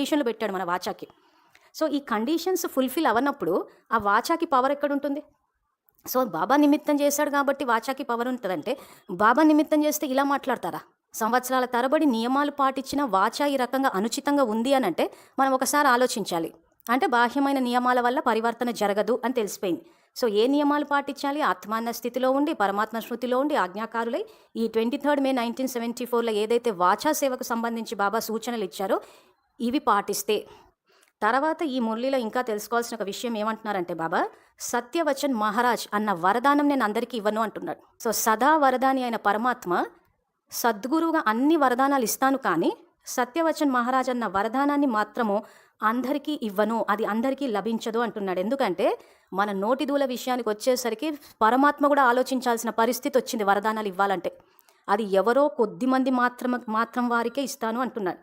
కండిషన్లు పెట్టాడు మన వాచాకి. సో ఈ కండిషన్స్ ఫుల్ఫిల్ అవ్వనప్పుడు ఆ వాచాకి పవర్ ఎక్కడుంటుంది? సో బాబా నిమిత్తం చేశాడు కాబట్టి వాచాకి పవర్ ఉంటుందంటే, బాబా నిమిత్తం చేస్తే ఇలా మాట్లాడతారా? సంవత్సరాల తరబడి నియమాలు పాటించిన వాచా ఈ రకంగా అనుచితంగా ఉంది అని అంటే మనం ఒకసారి ఆలోచించాలి. అంటే బాహ్యమైన నియమాల వల్ల పరివర్తన జరగదు అని తెలిసిపోయింది. సో ఏ నియమాలు పాటించాలి? ఆత్మాన్న స్థితిలో ఉండి, పరమాత్మ స్మృతిలో ఉండి, ఆజ్ఞాకారులై ఈ 23 మే 1974లో ఏదైతే వాచా సేవకు సంబంధించి బాబా సూచనలు ఇచ్చారో ఇవి పాటిస్తే. తర్వాత ఈ మురళిలో ఇంకా తెలుసుకోవాల్సిన ఒక విషయం ఏమంటున్నారంటే బాబా, సత్యవచన్ మహారాజ్ అన్న వరదానం నేను అందరికీ ఇవ్వను అంటున్నాడు. సో సదా వరదాని అయిన పరమాత్మ సద్గురువుగా అన్ని వరదానాలు ఇస్తాను, కానీ సత్యవచన్ మహారాజ్ అన్న వరదానాన్ని మాత్రము అందరికీ ఇవ్వను, అది అందరికీ లభించదు అంటున్నాడు. ఎందుకంటే మన నోటిదూల విషయానికి వచ్చేసరికి పరమాత్మ కూడా ఆలోచించాల్సిన పరిస్థితి వచ్చింది వరదానాలు ఇవ్వాలంటే. అది ఎవరో కొద్ది మంది మాత్రం వారికే ఇస్తాను అంటున్నాడు.